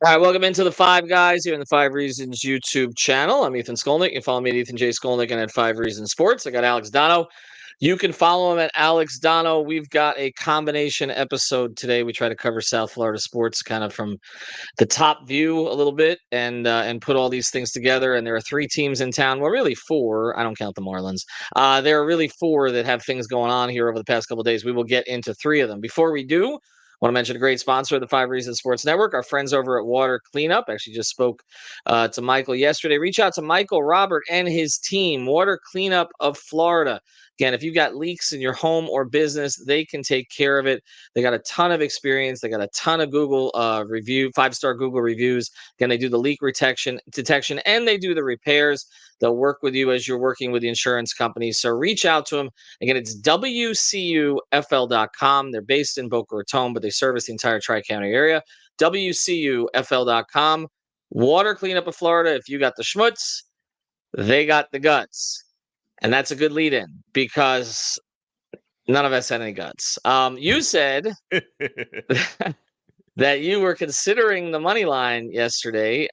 All right, welcome into the Five Guys here in the Five Reasons YouTube channel. I'm Ethan Skolnick. You can follow me at Ethan J. Skolnick and at Five Reasons Sports. I got Alex Donno. You can follow him at Alex Donno. We've got a combination episode today. We try to cover South Florida sports kind of from the top view a little bit and put all these things together. And there are three teams in town. Well, really four. I don't count the Marlins. There are really four that have things going on here over the past couple of days. We will get into three of them. Before we do, I want to mention a great sponsor of the Five Reasons Sports Network, our friends over at Water Cleanup. Actually, just spoke to Michael yesterday. Reach out to Michael Robert and his team, Water Cleanup of Florida. Again, if you've got leaks in your home or business, they can take care of it. They got a ton of experience. They got a ton of Google review, 5-star Google reviews. Again, they do the leak detection, and they do the repairs. They'll work with you as you're working with the insurance company. So reach out to them. Again, it's WCUFL.com. They're based in Boca Raton, but they service the entire Tri-County area. WCUFL.com. Water Cleanup of Florida. If you got the schmutz, they got the guts. And that's a good lead in because none of us had any guts. You said that you were considering the money line yesterday.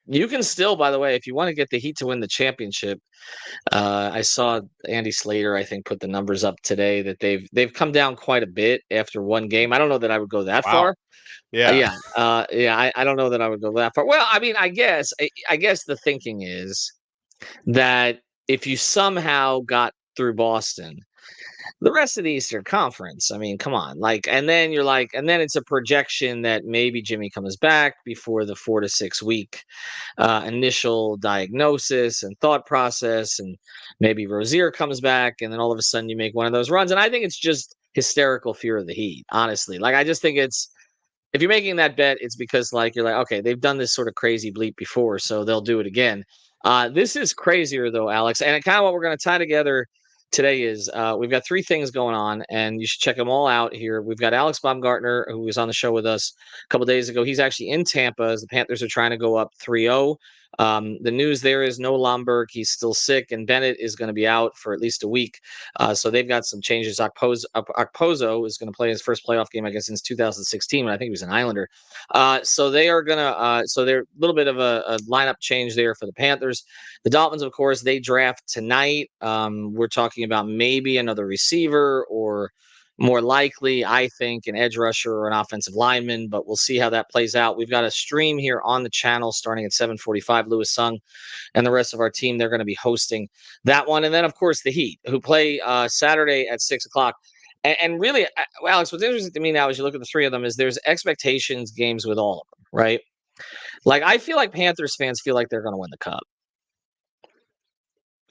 You can still, by the way, if you want to get the Heat to win the championship, I saw Andy Slater, I think, put the numbers up today that they've come down quite a bit after one game. I don't know that I would go that far. Yeah. I don't know that I would go that far. Well, I mean, I guess the thinking is that if you somehow got through Boston, the rest of the Eastern Conference, I mean, come on. And then it's a projection that maybe Jimmy comes back before the 4 to 6 week initial diagnosis and thought process. And maybe Rozier comes back, and then all of a sudden you make one of those runs. And I think it's just hysterical fear of the Heat, honestly. I just think if you're making that bet, it's because you're like, okay, they've done this sort of crazy bleep before, so they'll do it again. This is crazier though, Alex, and kind of what we're going to tie together today is we've got three things going on, and you should check them all out here. We've got Alex Baumgartner, who was on the show with us a couple days ago. He's actually in Tampa as the Panthers are trying to go up 3-0. The news there is no Lomberg. He's still sick, and Bennett is going to be out for at least a week. So they've got some changes. Okposo is going to play his first playoff game, I guess, since 2016, when I think he was an Islander. So they are going to so they're a little bit of a lineup change there for the Panthers. The Dolphins, of course, they draft tonight. We're talking about maybe another receiver, or more likely, I think, an edge rusher or an offensive lineman, but we'll see how that plays out. We've got a stream here on the channel starting at 7:45. Lewis Sung and the rest of our team, they're going to be hosting that one. And then, of course, the Heat, who play Saturday at 6 o'clock. And really, Alex, what's interesting to me now as you look at the three of them is there's expectations games with all of them, right? I feel like Panthers fans feel like they're going to win the Cup.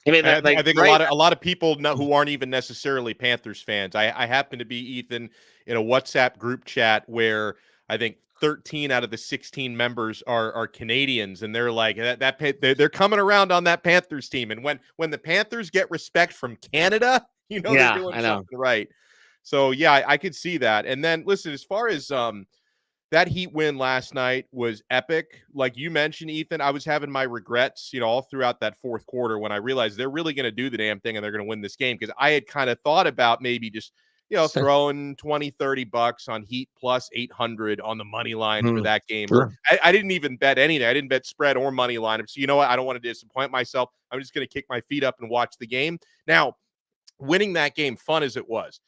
I mean, I think right? a lot of people who aren't even necessarily Panthers fans. I happen to be, Ethan, in a WhatsApp group chat where I think 13 out of the 16 members are Canadians, and they're like they're coming around on that Panthers team. And when the Panthers get respect from Canada, they're doing something right. So yeah, I could see that. And then listen, as far as that Heat win last night was epic. Like you mentioned, Ethan, I was having my regrets, all throughout that fourth quarter when I realized they're really going to do the damn thing and they're going to win this game, because I had kind of thought about maybe just, throwing $20-$30 on Heat plus 800 on the money line for that game. Sure. I didn't even bet anything. I didn't bet spread or money line. So you know what? I don't want to disappoint myself. I'm just going to kick my feet up and watch the game. Now, winning that game, fun as it was,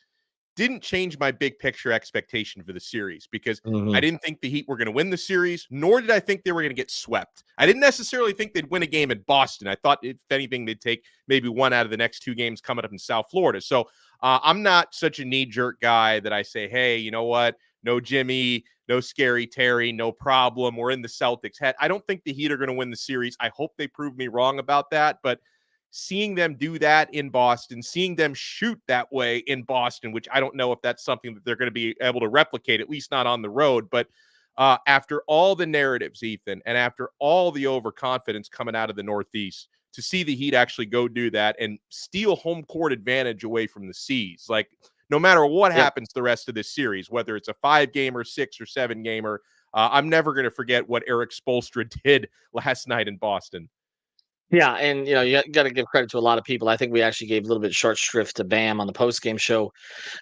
didn't change my big picture expectation for the series, because I didn't think the Heat were going to win the series, nor did I think they were going to get swept. I didn't necessarily think they'd win a game in Boston. I thought, if anything, they'd take maybe one out of the next two games coming up in South Florida. So I'm not such a knee-jerk guy that I say, hey, you know what? No Jimmy, no Scary Terry, no problem. We're in the Celtics' head. I don't think the Heat are going to win the series. I hope they prove me wrong about that, but seeing them do that in Boston, seeing them shoot that way in Boston, which I don't know if that's something that they're going to be able to replicate, at least not on the road. But after all the narratives, Ethan, and after all the overconfidence coming out of the Northeast, to see the Heat actually go do that and steal home court advantage away from the C's, no matter what happens the rest of this series, whether it's a 5-gamer, 6 or 7-gamer, I'm never going to forget what Eric Spoelstra did last night in Boston. Yeah, and you got to give credit to a lot of people. I think we actually gave a little bit short shrift to Bam on the post game show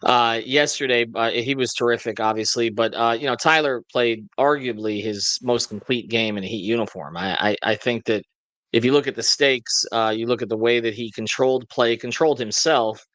yesterday. He was terrific, obviously, but Tyler played arguably his most complete game in a Heat uniform. I think that if you look at the stakes, you look at the way that he controlled play, controlled himself,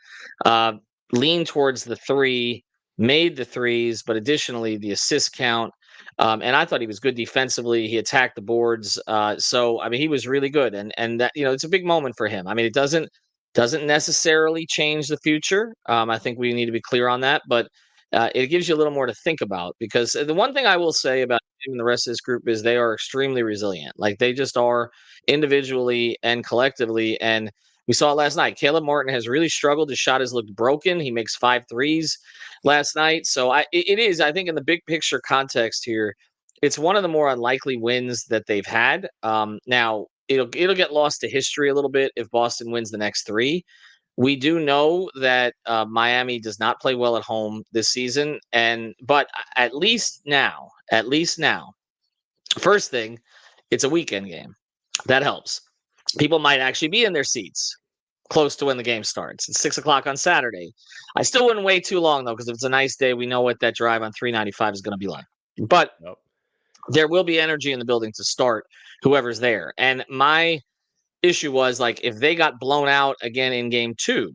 uh, leaned towards the three, made the threes, but additionally the assist count. And I thought he was good defensively. He attacked the boards. So I mean, he was really good, and that it's a big moment for him. I mean, it doesn't necessarily change the future. I think we need to be clear on that, but it gives you a little more to think about because the one thing I will say about him and the rest of this group is they are extremely resilient. Like they just are individually and collectively. And we saw it last night. Caleb Martin has really struggled. His shot has looked broken. He makes 5 threes last night. So it is, I think, in the big picture context here, it's one of the more unlikely wins that they've had. Now it'll get lost to history a little bit if Boston wins the next 3. We do know that Miami does not play well at home this season, but at least now, first thing, it's a weekend game. That helps. People might actually be in their seats close to when the game starts. It's 6 o'clock on Saturday. I still wouldn't wait too long though, because if it's a nice day, we know what that drive on 395 is going to be like. But Yep. there will be energy in the building to start whoever's there. And my issue was like if they got blown out again in game 2,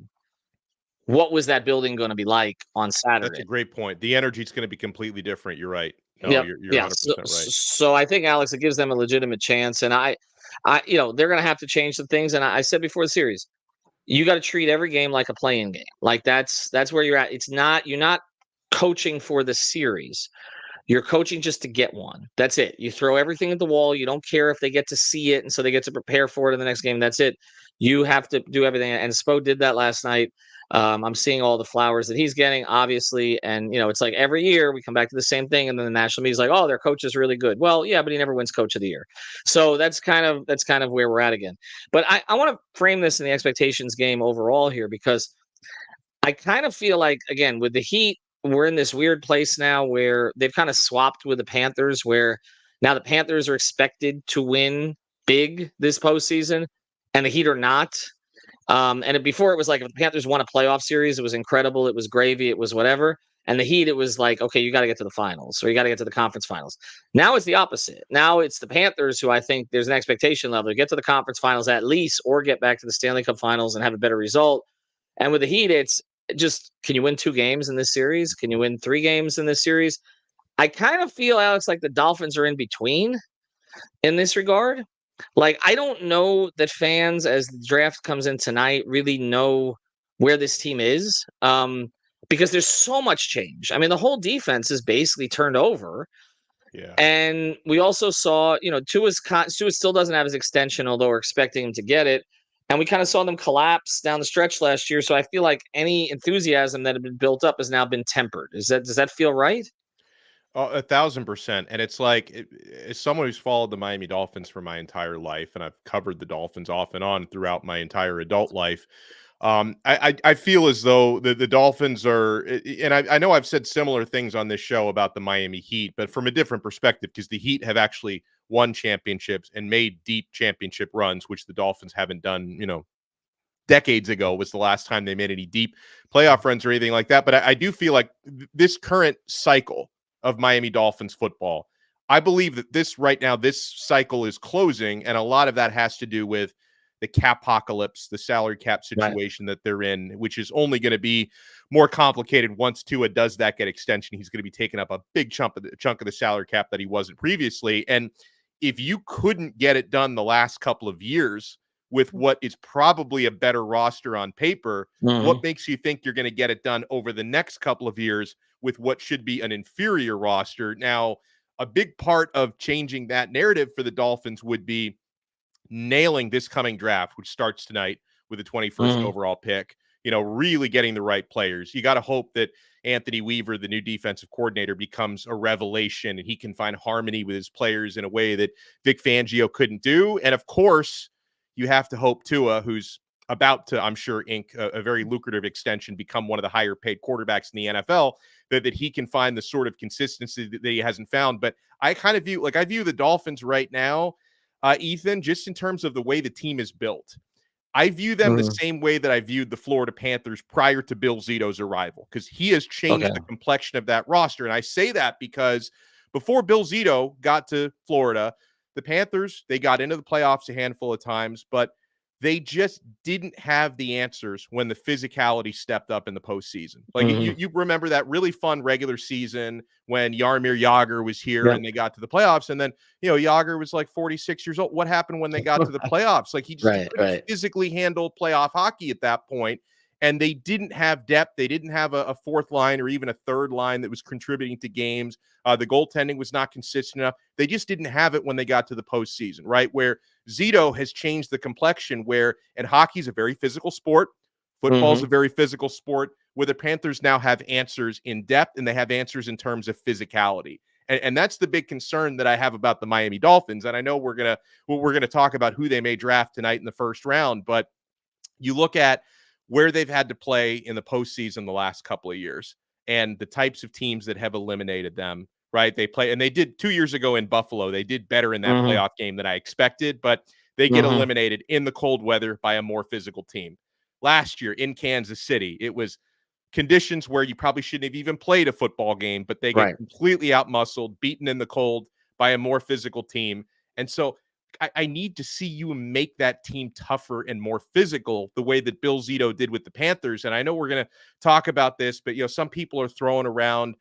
what was that building going to be like on That's Saturday? a great point. The energy is going to be completely different. You're right. No, Yep. you're Yeah. 100% right. So I think Alex, it gives them a legitimate chance, and they're going to have to change some things. And I said before the series, you got to treat every game like a playing game. Like that's where you're at. You're not coaching for the series. You're coaching just to get one. That's it. You throw everything at the wall. You don't care if they get to see it, and so they get to prepare for it in the next game. That's it. You have to do everything. And Spo did that last night. I'm seeing all the flowers that he's getting, obviously, and it's like every year we come back to the same thing, and then the national media's like, "Oh, their coach is really good." Well, yeah, but he never wins Coach of the Year. So that's kind of where we're at again. But I want to frame this in the expectations game overall here because I kind of feel like, again, with the Heat, we're in this weird place now where they've kind of swapped with the Panthers, where now the Panthers are expected to win big this postseason, and the Heat are not. Before it was like if the Panthers won a playoff series, it was incredible, it was gravy, it was whatever. And the Heat, it was like, okay, you got to get to the finals, or you got to get to the conference finals. Now it's the opposite. Now it's the Panthers who I think there's an expectation level to get to the conference finals at least, or get back to the Stanley Cup finals and have a better result. And with the Heat, it's just, can you win 2 games in this series? Can you win 3 games in this series? I kind of feel, Alex, like the Dolphins are in between in this regard. Like, I don't know that fans, as the draft comes in tonight, really know where this team is, because there's so much change. I mean, the whole defense is basically turned over. Yeah. And we also saw, Tua still doesn't have his extension, although we're expecting him to get it. And we kind of saw them collapse down the stretch last year. So I feel like any enthusiasm that had been built up has now been tempered. Does that feel right? Oh, 1,000%. And it's like, as someone who's followed the Miami Dolphins for my entire life, and I've covered the Dolphins off and on throughout my entire adult life, I feel as though the Dolphins are, and I know I've said similar things on this show about the Miami Heat, but from a different perspective, because the Heat have actually won championships and made deep championship runs, which the Dolphins haven't done, decades ago was the last time they made any deep playoff runs or anything like that. But I do feel like this current cycle of Miami Dolphins football, I believe that this cycle is closing, and a lot of that has to do with the capocalypse, the salary cap Right. situation that they're in, which is only going to be more complicated once Tua does that get extension. He's going to be taking up a big chunk of the salary cap that he wasn't previously. And if you couldn't get it done the last couple of years with what is probably a better roster on paper, what Hmm. makes you think you're going to get it done over the next couple of years with what should be an inferior roster? Now, a big part of changing that narrative for the Dolphins would be nailing this coming draft, which starts tonight with the 21st Hmm. overall pick, really getting the right players. You got to hope that Anthony Weaver, the new defensive coordinator, becomes a revelation and he can find harmony with his players in a way that Vic Fangio couldn't do. And of course, you have to hope Tua, who's about to, I'm sure, ink a very lucrative extension, become one of the higher paid quarterbacks in the NFL, that he can find the sort of consistency that he hasn't found. But I kind of view the Dolphins right now. Ethan, just in terms of the way the team is built. I view them the same way that I viewed the Florida Panthers prior to Bill Zito's arrival, because he has changed the complexion of that roster. And I say that because before Bill Zito got to Florida, the Panthers, they got into the playoffs a handful of times, but they just didn't have the answers when the physicality stepped up in the postseason. Like you remember that really fun regular season when Jaromir Jagr was here and they got to the playoffs, and then Jagr was like 46 years old. What happened when they got to the playoffs? Like he couldn't physically handle playoff hockey at that point. And they didn't have depth. They didn't have a fourth line or even a third line that was contributing to games. The goaltending was not consistent enough. They just didn't have it when they got to the postseason, right? Where Zito has changed the complexion and hockey's a very physical sport. Football's a very physical sport, where the Panthers now have answers in depth and they have answers in terms of physicality. And that's the big concern that I have about the Miami Dolphins. And I know we're gonna talk about who they may draft tonight in the first round, but you look at where they've had to play in the postseason the last couple of years and the types of teams that have eliminated them, right? They did 2 years ago in Buffalo. They did better in that playoff game than I expected, but they get eliminated in the cold weather by a more physical team. Last year in Kansas City, it was conditions where you probably shouldn't have even played a football game, but they get completely outmuscled, beaten in the cold by a more physical team. And so I need to see you make that team tougher and more physical the way that Bill Zito did with the Panthers. And I know we're going to talk about this, but some people are throwing around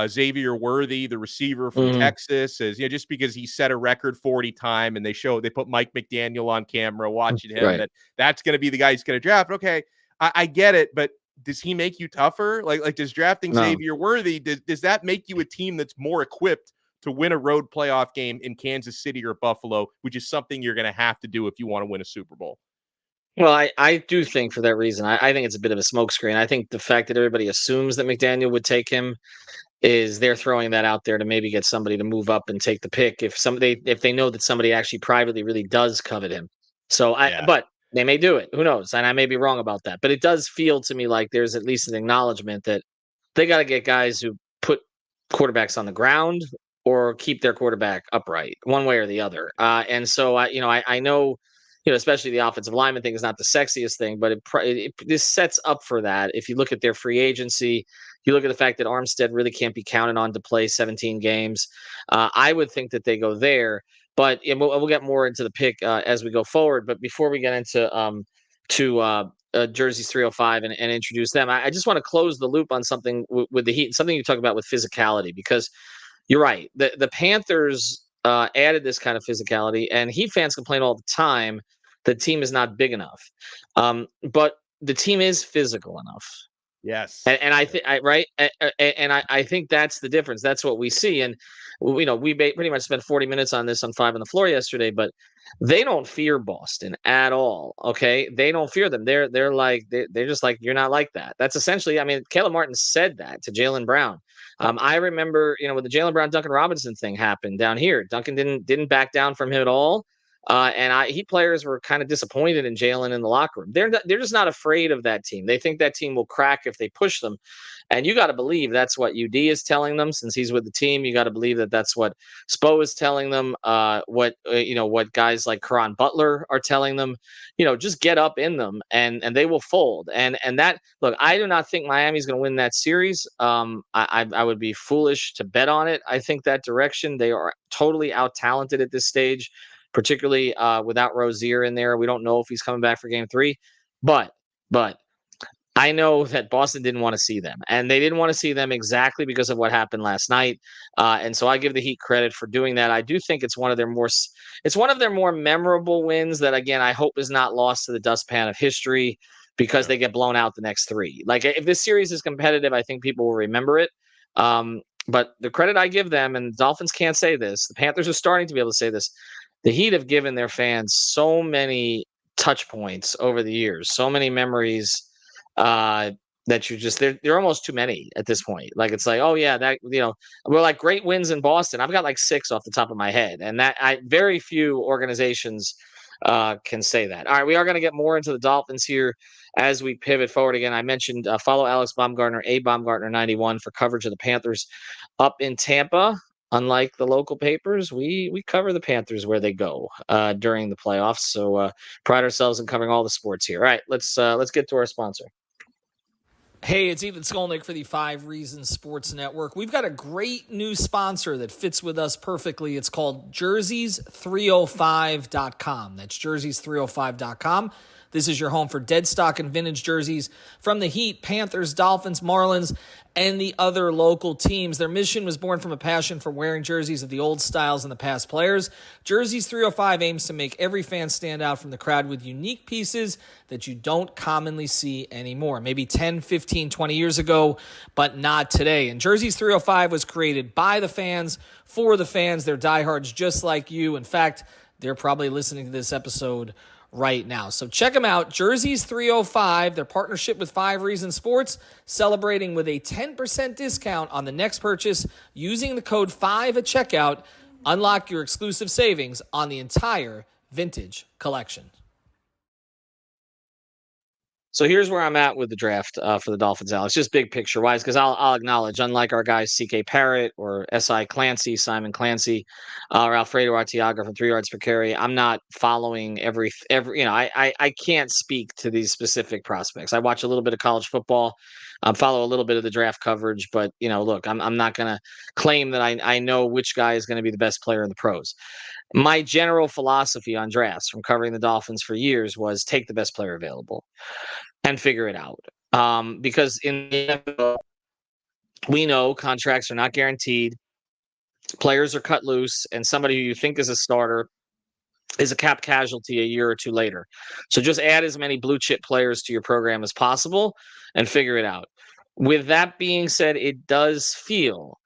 Xavier Worthy, the receiver from Texas, as just because he set a record 40 time and they put Mike McDaniel on camera watching him, that's going to be the guy he's going to draft. Okay, I get it, but does he make you tougher? Like does drafting Xavier Worthy, does that make you a team that's more equipped to win a road playoff game in Kansas City or Buffalo, which is something you're going to have to do if you want to win a Super Bowl? Well, I do think for that reason, I think it's a bit of a smokescreen. I think the fact that everybody assumes that McDaniel would take him is they're throwing that out there to maybe get somebody to move up and take the pick if they know that somebody actually privately really does covet him. So but they may do it. Who knows? And I may be wrong about that. But it does feel to me like there's at least an acknowledgement that they got to get guys who put quarterbacks on the ground or keep their quarterback upright, one way or the other. And so I know, especially the offensive lineman thing is not the sexiest thing, but this sets up for that. If you look at their free agency, you look at the fact that Armstead really can't be counted on to play 17 games. I would think that they go there, but we'll get more into the pick as we go forward. But before we get into Jersey's 305 and introduce them, I just want to close the loop on something with the Heat, something you talk about with physicality, because you're right. The Panthers added this kind of physicality, and Heat fans complain all the time the team is not big enough. But the team is physical enough. Yes. And I think I think that's the difference. That's what we see. And we pretty much spent 40 minutes on this on 5 on the Floor yesterday, but they don't fear Boston at all. Okay, they don't fear them. They're just like, you're not like that. That's essentially, I mean, Caleb Martin said that to Jaylen Brown. I remember, when the Jaylen Brown Duncan Robinson thing happened down here, Duncan didn't back down from him at all. And Heat players were kind of disappointed in Jaylen in the locker room. They're just not afraid of that team. They think that team will crack if they push them. And you got to believe that's what UD is telling them since he's with the team. You got to believe that that's what Spo is telling them. What guys like Caron Butler are telling them. Just get up in them and they will fold. And that, look, I do not think Miami's going to win that series. I would be foolish to bet on it. I think that direction. They are totally out talented at this stage, particularly without Rozier in there. We don't know if he's coming back for game 3, but I know that Boston didn't want to see them, and they didn't want to see them exactly because of what happened last night. And so I give the Heat credit for doing that. I do think it's one of their more memorable wins that, again, I hope is not lost to the dustpan of history because they get blown out the next 3. Like, if this series is competitive, I think people will remember it. But the credit I give them, and the Dolphins can't say this, the Panthers are starting to be able to say this, the Heat have given their fans so many touch points over the years, so many memories that they're almost too many at this point. Like, it's like, oh yeah, that, we're like great wins in Boston. I've got like 6 off the top of my head, and that very few organizations can say that. All right, we are going to get more into the Dolphins here as we pivot forward. Again, I mentioned follow Alex Baumgartner, A Baumgartner 91 for coverage of the Panthers up in Tampa. unlike the local papers, we cover the Panthers where they go during the playoffs. So pride ourselves in covering all the sports here. All right, let's get to our sponsor. Hey, it's Ethan Skolnick for the 5 Reasons Sports Network. We've got a great new sponsor that fits with us perfectly. It's called jerseys305.com. That's jerseys305.com. This is your home for dead stock and vintage jerseys from the Heat, Panthers, Dolphins, Marlins, and the other local teams. Their mission was born from a passion for wearing jerseys of the old styles and the past players. Jerseys 305 aims to make every fan stand out from the crowd with unique pieces that you don't commonly see anymore. Maybe 10, 15, 20 years ago, but not today. And Jerseys 305 was created by the fans, for the fans. They're diehards just like you. In fact, they're probably listening to this episode right now. So check them out, Jerseys 305, their partnership with 5 Reasons Sports, celebrating with a 10% discount on the next purchase using the code 5 at checkout. Unlock your exclusive savings on the entire vintage collection. So here's where I'm at with the draft for the Dolphins, Alex. Just big picture wise, because I'll acknowledge, unlike our guys C.K. Parrott or S.I. Clancy, Simon Clancy, or Alfredo Arteaga from 3 yards per carry, I'm not following every. I can't speak to these specific prospects. I watch a little bit of college football, follow a little bit of the draft coverage, but look, I'm not going to claim that I know which guy is going to be the best player in the pros. My general philosophy on drafts from covering the Dolphins for years was take the best player available and figure it out. Because in the NFL, we know contracts are not guaranteed. Players are cut loose, and somebody who you think is a starter is a cap casualty a year or two later. So just add as many blue chip players to your program as possible and figure it out. With that being said, it does feel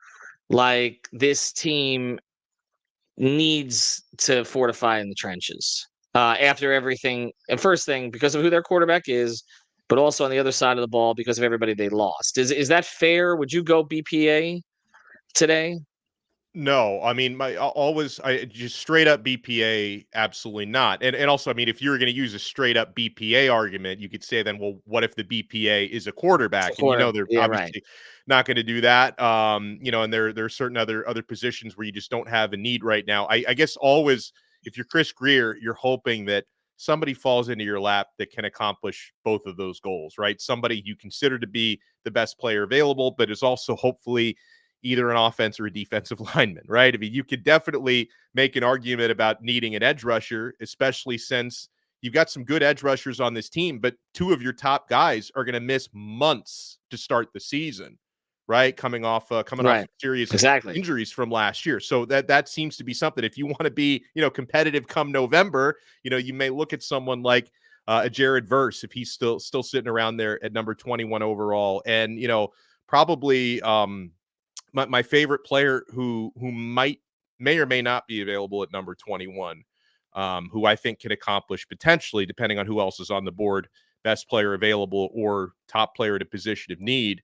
like this team needs to fortify in the trenches after everything. And first thing, because of who their quarterback is, but also on the other side of the ball because of everybody they lost. Is that fair? Would you go BPA today? No, I mean, I just straight up BPA, absolutely not. And also, I mean, if you were going to use a straight up BPA argument, you could say then, well, what if the BPA is a quarterback? And they're obviously not going to do that. And there are certain other positions where you just don't have a need right now. I guess always, if you're Chris Greer, you're hoping that somebody falls into your lap that can accomplish both of those goals, right? Somebody you consider to be the best player available, but is also hopefully either an offense or a defensive lineman, right? I mean, you could definitely make an argument about needing an edge rusher, especially since you've got some good edge rushers on this team, but 2 of your top guys are going to miss months to start the season, right? Coming off serious injuries from last year. So that seems to be something. If you want to be, competitive come November, you may look at someone like a Jared Verse if he's still sitting around there at number 21 overall, and probably my favorite player who may or may not be available at number 21, who I think can accomplish potentially, depending on who else is on the board, best player available or top player at a position of need.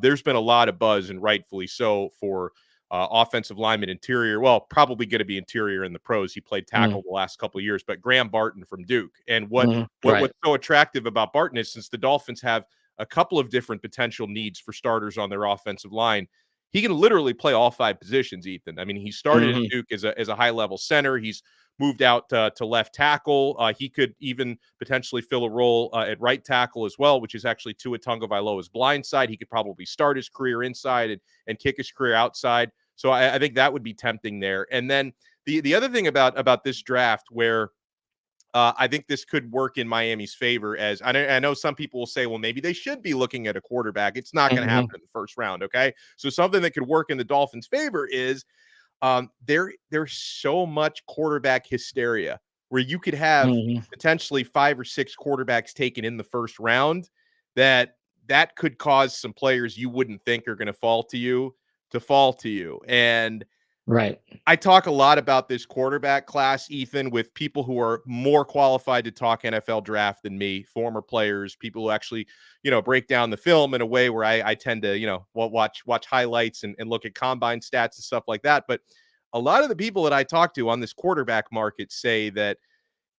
There's been a lot of buzz, and rightfully so, for offensive lineman interior. Well, probably going to be interior in the pros. He played tackle the last couple of years, but Graham Barton from Duke. And what's so attractive about Barton is, since the Dolphins have a couple of different potential needs for starters on their offensive line, he can literally play all 5 positions, Ethan. I mean, he started at Duke as a high-level center. He's moved out to left tackle. He could even potentially fill a role at right tackle as well, which is actually Tua Tagovailoa's blind side. He could probably start his career inside and kick his career outside. So I think that would be tempting there. And then the other thing about this draft, where I think this could work in Miami's favor, as I know some people will say, well, maybe they should be looking at a quarterback. It's not going to happen in the first round. Okay. So something that could work in the Dolphins' favor is there's so much quarterback hysteria, where you could have potentially 5 or 6 quarterbacks taken in the first round that could cause some players you wouldn't think are going to fall to you. And right. I talk a lot about this quarterback class, Ethan, with people who are more qualified to talk NFL draft than me, former players, people who actually, break down the film in a way where I tend to, watch highlights and look at combine stats and stuff like that. But a lot of the people that I talk to on this quarterback market say that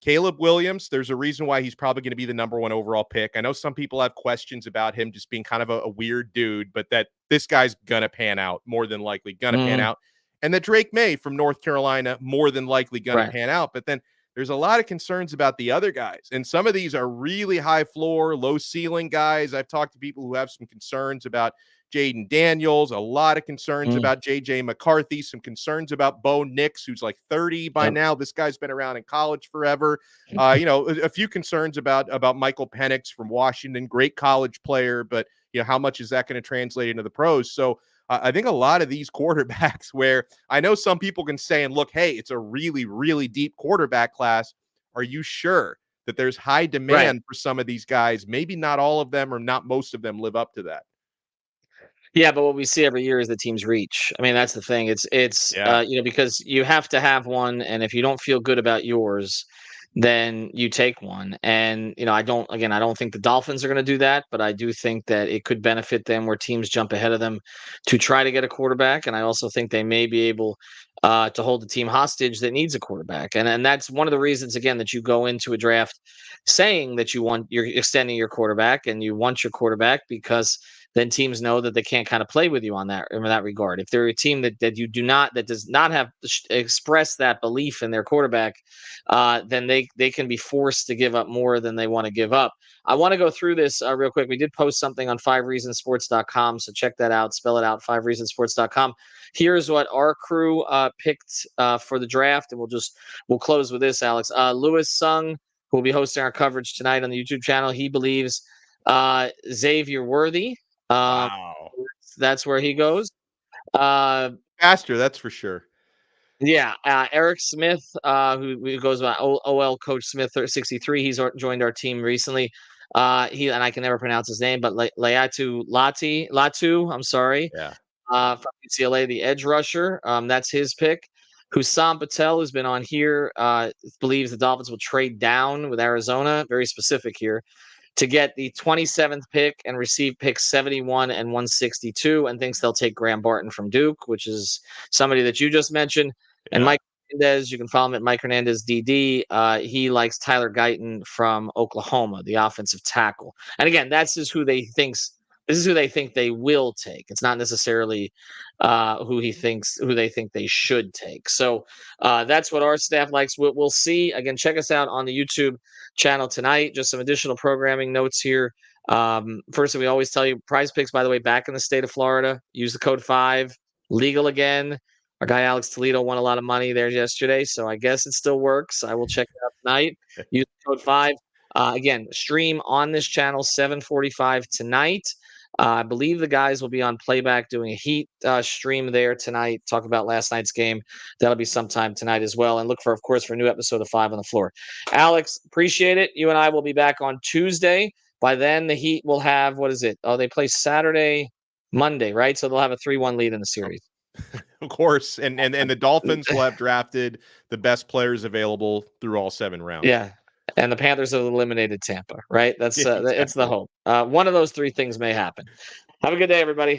Caleb Williams, there's a reason why he's probably going to be the number 1 overall pick. I know some people have questions about him just being kind of a weird dude, but that this guy's going to pan out, more than likely going to pan out. and that Drake May from North Carolina more than likely going Right. to pan out. But then there's a lot of concerns about the other guys. And some of these are really high floor, low ceiling guys. I've talked to people who have some concerns about Jaden Daniels, a lot of concerns about JJ McCarthy, some concerns about Bo Nix, who's like 30 by now. This guy's been around in college forever. A few concerns about Michael Penix from Washington, great college player, but how much is that going to translate into the pros? So I think a lot of these quarterbacks where I know some people can say and look, hey, it's a really, really deep quarterback class. Are you sure that there's high demand for some of these guys? Maybe not all of them or not most of them live up to that. Yeah, but what we see every year is the teams reach. I mean, that's the thing. It's because you have to have one, and if you don't feel good about yours, then you take one. And I don't think the Dolphins are going to do that, but I do think that it could benefit them where teams jump ahead of them to try to get a quarterback. And I also think they may be able to hold the team hostage that needs a quarterback. And that's one of the reasons, again, that you go into a draft saying that you're extending your quarterback and you want your quarterback, because then teams know that they can't kind of play with you in that regard. If they're a team that does not have expressed that belief in their quarterback, then they can be forced to give up more than they want to give up. I want to go through this real quick. We did post something on 5reasonsports.com, so check that out. Spell it out, 5reasonsports.com. Here's what our crew picked for the draft, and we'll close with this, Alex. Lewis Sung, who will be hosting our coverage tonight on the YouTube channel, he believes Xavier Worthy. Wow. That's where he goes. Faster, that's for sure. Yeah. Eric Smith, who goes by OL Coach Smith 63. He's joined our team recently. And I can never pronounce his name, but Latu, I'm sorry. Yeah. From UCLA, the edge rusher. That's his pick. Hussam Patel, who's been on here, believes the Dolphins will trade down with Arizona. Very specific here, to get the 27th pick and receive picks 71 and 162, and thinks they'll take Graham Barton from Duke, which is somebody that you just mentioned. Yeah. And Mike Hernandez, you can follow him at Mike Hernandez DD. He likes Tyler Guyton from Oklahoma, the offensive tackle. And again, this is who they think they will take. It's not necessarily who they think they should take. So that's what our staff likes. We'll see. Again, check us out on the YouTube channel tonight. Just some additional programming notes here. First, we always tell you, Prize Picks, by the way, back in the state of Florida. Use the code 5, legal again. Our guy Alex Toledo won a lot of money there yesterday, so I guess it still works. I will check it out tonight. Use the code 5. Again, stream on this channel 7:45 tonight. I believe the guys will be on playback doing a Heat stream there tonight. Talk about last night's game. That'll be sometime tonight as well. And look for a new episode of 5 on the Floor. Alex, appreciate it. You and I will be back on Tuesday. By then, the Heat will have, what is it? Oh, they play Monday, right? So they'll have a 3-1 lead in the series. Of course. And the Dolphins will have drafted the best players available through all 7 rounds. Yeah. And the Panthers have eliminated Tampa, right? That's it's the hope. One of those 3 things may happen. Have a good day, everybody.